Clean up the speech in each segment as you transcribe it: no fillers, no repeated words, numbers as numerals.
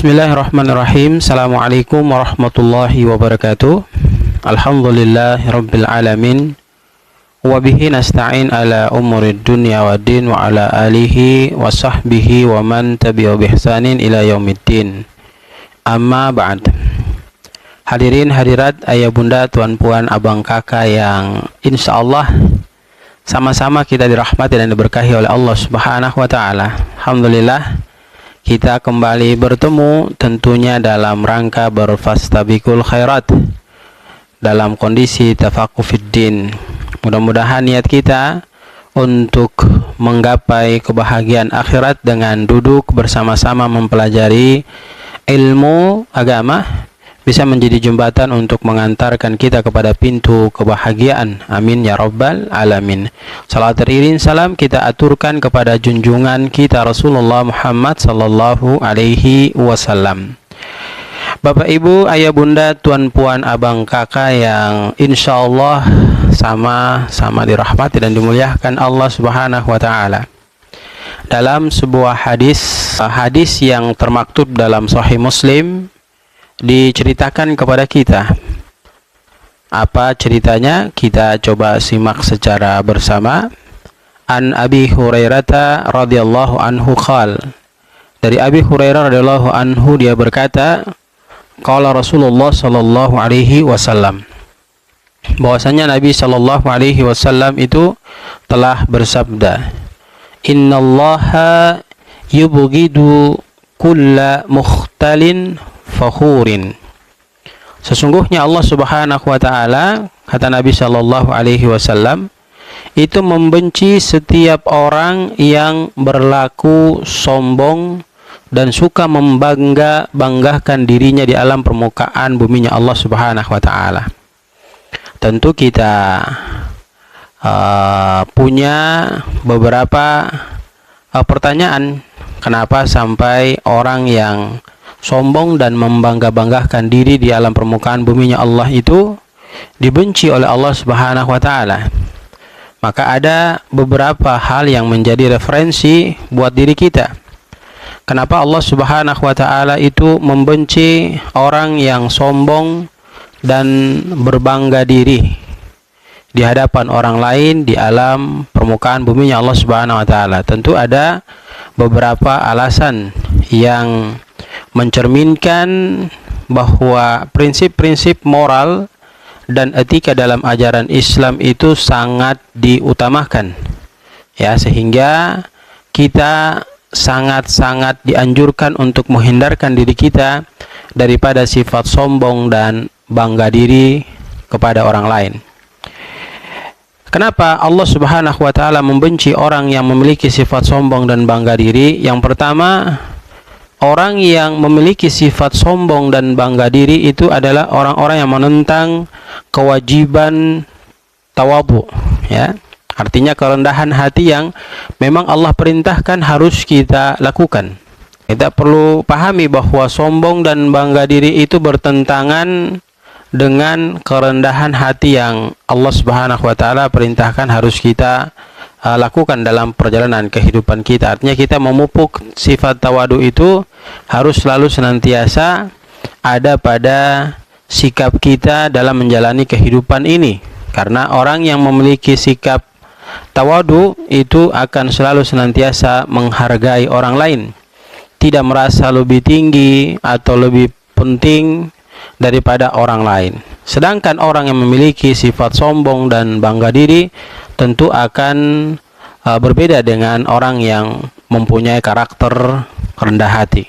Bismillahirrahmanirrahim. Assalamualaikum warahmatullahi wabarakatuh. Alhamdulillahirabbil alamin. Wa bihi nasta'in ala umurid dunya waddin wa ala alihi wa sahbihi wa man tabi'a bi ihsanin ila yaumiddin. Amma ba'd. Hadirin hadirat, ayah bunda, tuan puan, abang kakak yang insyaallah sama-sama kita dirahmati dan diberkahi oleh Allah Subhanahu wa taala. Alhamdulillah kita kembali bertemu tentunya dalam rangka berfastabiqul khairat dalam kondisi tafaqquh fiddin. Mudah-mudahan niat kita untuk menggapai kebahagiaan akhirat dengan duduk bersama-sama mempelajari ilmu agama bisa menjadi jembatan untuk mengantarkan kita kepada pintu kebahagiaan. Amin ya rabbal alamin. Salat teriring salam kita aturkan kepada junjungan kita Rasulullah Muhammad sallallahu alaihi wasallam. Bapak ibu, ayah bunda, tuan puan, abang kakak yang insyaallah sama-sama dirahmati dan dimuliakan Allah Subhanahu wa taala. Dalam sebuah hadis yang termaktub dalam Sahih Muslim diceritakan kepada kita. Apa ceritanya? Kita coba simak secara bersama. An Abi Hurairah radhiyallahu anhu qala. Dari Abi Hurairah radhiyallahu anhu dia berkata, qala Rasulullah sallallahu alaihi wasallam. Bahwasanya Nabi sallallahu alaihi wasallam itu telah bersabda, "Innallaha yubghidu kulla mukhtalin fakhurin." Sesungguhnya Allah Subhanahu wa taala, kata Nabi sallallahu alaihi wasallam, itu membenci setiap orang yang berlaku sombong dan suka membanggakan dirinya di alam permukaan buminya Allah Subhanahu wa taala. Tentu kita punya beberapa pertanyaan, kenapa sampai orang yang sombong dan membangga-banggakan diri di alam permukaan buminya Allah itu dibenci oleh Allah Subhanahu wa taala. Maka ada beberapa hal yang menjadi referensi buat diri kita. Kenapa Allah Subhanahu wa taala itu membenci orang yang sombong dan berbangga diri di hadapan orang lain di alam permukaan buminya Allah Subhanahu wa taala? Tentu ada beberapa alasan yang mencerminkan bahwa prinsip-prinsip moral dan etika dalam ajaran Islam itu sangat diutamakan, ya, sehingga kita sangat-sangat dianjurkan untuk menghindarkan diri kita daripada sifat sombong dan bangga diri kepada orang lain. Kenapa Allah Subhanahu wa taala membenci orang yang memiliki sifat sombong dan bangga diri? Yang pertama, orang yang memiliki sifat sombong dan bangga diri itu adalah orang-orang yang menentang kewajiban tawadhu, ya. Artinya kerendahan hati yang memang Allah perintahkan harus kita lakukan. Kita perlu pahami bahwa sombong dan bangga diri itu bertentangan dengan kerendahan hati yang Allah Subhanahu wa taala perintahkan harus kita lakukan dalam perjalanan kehidupan kita. Artinya kita memupuk sifat tawadu itu harus selalu senantiasa ada pada sikap kita dalam menjalani kehidupan ini. Karena orang yang memiliki sikap tawadu itu akan selalu senantiasa menghargai orang lain, tidak merasa lebih tinggi atau lebih penting daripada orang lain. Sedangkan orang yang memiliki sifat sombong dan bangga diri tentu akan berbeda dengan orang yang mempunyai karakter rendah hati.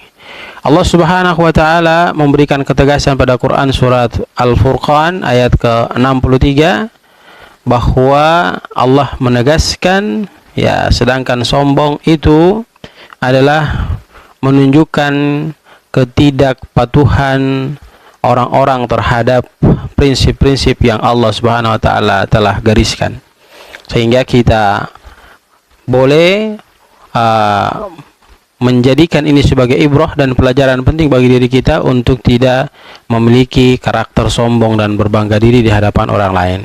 Allah Subhanahu wa taala memberikan ketegasan pada Quran surat Al-Furqan ayat ke-63 bahwa Allah menegaskan, ya, sedangkan sombong itu adalah menunjukkan ketidakpatuhan orang-orang terhadap prinsip-prinsip yang Allah Subhanahu wa taala telah gariskan. Sehingga kita boleh menjadikan ini sebagai ibrah dan pelajaran penting bagi diri kita untuk tidak memiliki karakter sombong dan berbangga diri di hadapan orang lain.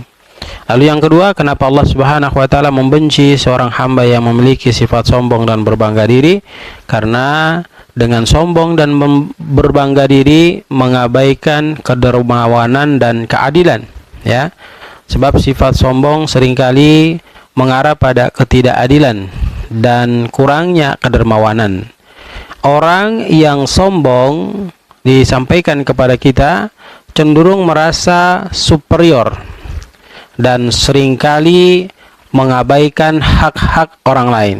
Lalu yang kedua, kenapa Allah Subhanahu wa taala membenci seorang hamba yang memiliki sifat sombong dan berbangga diri? Karena dengan sombong dan berbangga diri mengabaikan kedermawanan dan keadilan, ya. Sebab sifat sombong seringkali mengarah pada ketidakadilan dan kurangnya kedermawanan. Orang yang sombong disampaikan kepada kita cenderung merasa superior dan seringkali mengabaikan hak-hak orang lain.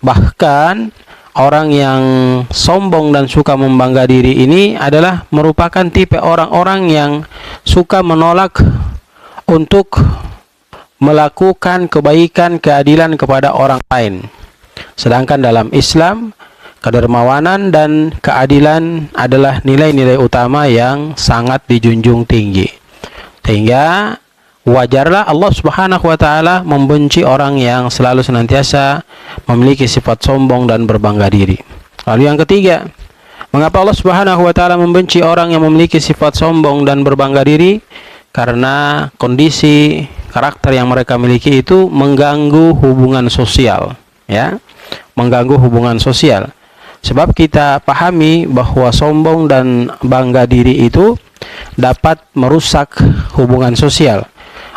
Bahkan orang yang sombong dan suka membangga diri ini adalah merupakan tipe orang-orang yang suka menolak untuk melakukan kebaikan, keadilan kepada orang lain. Sedangkan dalam Islam, kedermawanan dan keadilan adalah nilai-nilai utama yang sangat dijunjung tinggi. Sehingga wajarlah Allah Subhanahu wa taala membenci orang yang selalu senantiasa memiliki sifat sombong dan berbangga diri. Lalu yang ketiga, mengapa Allah Subhanahu wa taala membenci orang yang memiliki sifat sombong dan berbangga diri? Karena kondisi karakter yang mereka miliki itu mengganggu hubungan sosial, ya. Mengganggu hubungan sosial. Sebab kita pahami bahwa sombong dan bangga diri itu dapat merusak hubungan sosial.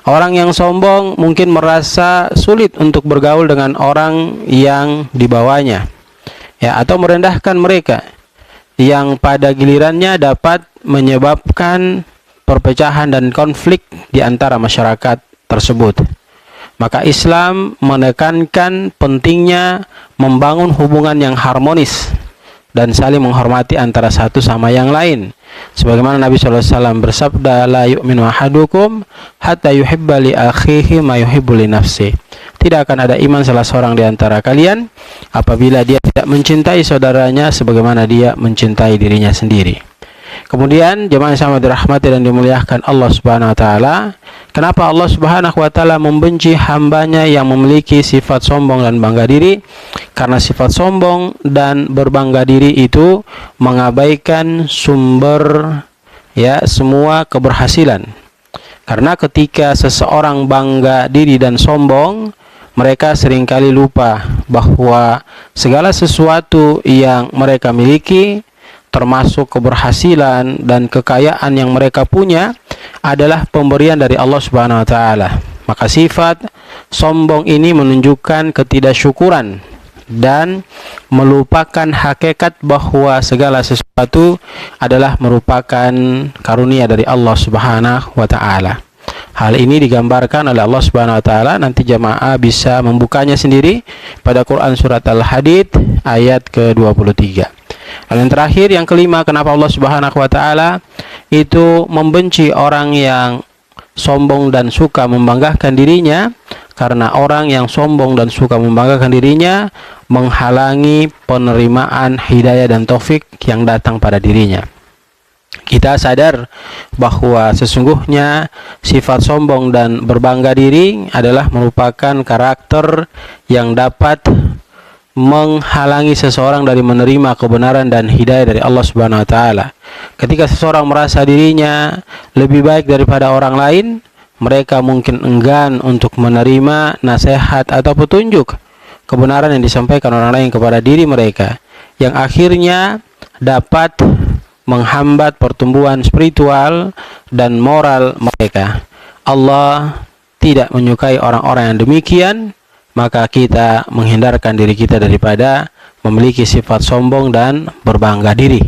Orang yang sombong mungkin merasa sulit untuk bergaul dengan orang yang di bawahnya, ya, atau merendahkan mereka, yang pada gilirannya dapat menyebabkan perpecahan dan konflik di antara masyarakat tersebut. Maka Islam menekankan pentingnya membangun hubungan yang harmonis dan saling menghormati antara satu sama yang lain. Sebagaimana Nabi SAW bersabda, la yu'minu ahadukum hatta yuhibba li akhihi ma yuhibbu li nafsi. Tidak akan ada iman salah seorang di antara kalian apabila dia tidak mencintai saudaranya sebagaimana dia mencintai dirinya sendiri. Kemudian jemaah yang sama dirahmati dan dimuliakan Allah Subhanahu wa taala, kenapa Allah Subhanahu wa taala membenci hambanya yang memiliki sifat sombong dan bangga diri? Karena sifat sombong dan berbangga diri itu mengabaikan sumber, ya, semua keberhasilan. Karena ketika seseorang bangga diri dan sombong, mereka seringkali lupa bahwa segala sesuatu yang mereka miliki, termasuk keberhasilan dan kekayaan yang mereka punya, adalah pemberian dari Allah Subhanahu wa taala. Maka sifat sombong ini menunjukkan ketidaksyukuran dan melupakan hakikat bahwa segala sesuatu adalah merupakan karunia dari Allah Subhanahu wa taala. Hal ini digambarkan oleh Allah Subhanahu wa taala, nanti jamaah bisa membukanya sendiri pada Quran surat Al-Hadid ayat ke-23. Lalu yang terakhir, yang kelima, kenapa Allah Subhanahu wa taala itu membenci orang yang sombong dan suka membanggakan dirinya? Karena orang yang sombong dan suka membanggakan dirinya menghalangi penerimaan hidayah dan taufik yang datang pada dirinya. Kita sadar bahwa sesungguhnya sifat sombong dan berbangga diri adalah merupakan karakter yang dapat menghalangi seseorang dari menerima kebenaran dan hidayah dari Allah Subhanahu wa taala. Ketika seseorang merasa dirinya lebih baik daripada orang lain, mereka mungkin enggan untuk menerima nasihat atau petunjuk kebenaran yang disampaikan orang lain kepada diri mereka, yang akhirnya dapat menghambat pertumbuhan spiritual dan moral mereka. Allah tidak menyukai orang-orang yang demikian. Maka kita menghindarkan diri kita daripada memiliki sifat sombong dan berbangga diri.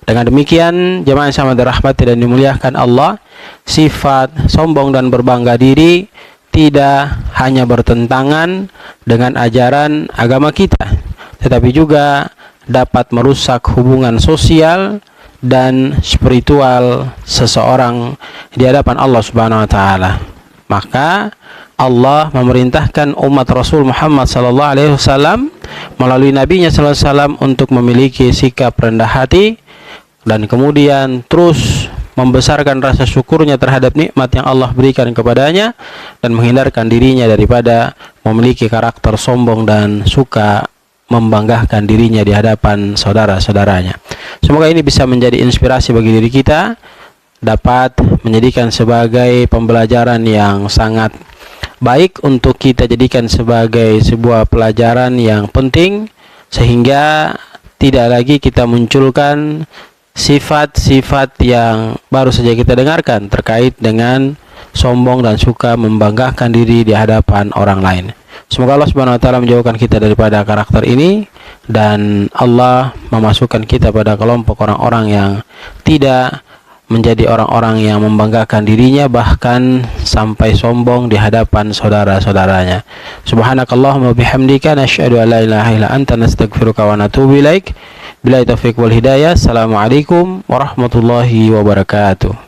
Dengan demikian, jemaah yang sama dirahmati dan dimuliakan Allah, sifat sombong dan berbangga diri tidak hanya bertentangan dengan ajaran agama kita, tetapi juga dapat merusak hubungan sosial dan spiritual seseorang di hadapan Allah Subhanahu wa taala. Maka Allah memerintahkan umat Rasul Muhammad SAW melalui nabinya SAW untuk memiliki sikap rendah hati dan kemudian terus membesarkan rasa syukurnya terhadap nikmat yang Allah berikan kepadanya dan menghindarkan dirinya daripada memiliki karakter sombong dan suka membanggakan dirinya di hadapan saudara-saudaranya. Semoga ini bisa menjadi inspirasi bagi diri kita, dapat menjadikan sebagai pembelajaran yang sangat baik untuk kita jadikan sebagai sebuah pelajaran yang penting, sehingga tidak lagi kita munculkan sifat-sifat yang baru saja kita dengarkan terkait dengan sombong dan suka membanggakan diri di hadapan orang lain. Semoga Allah Subhanahu wa taala menjauhkan kita daripada karakter ini, dan Allah memasukkan kita pada kelompok orang-orang yang tidak menjadi orang-orang yang membanggakan dirinya, bahkan sampai sombong di hadapan saudara-saudaranya. Subhanakallahumma bihamdika nasyhadu an la ilaha illa anta nastaghfiruka wa natubu ilaik. Billahi taufiq wal hidayah. Assalamualaikum warahmatullahi wabarakatuh.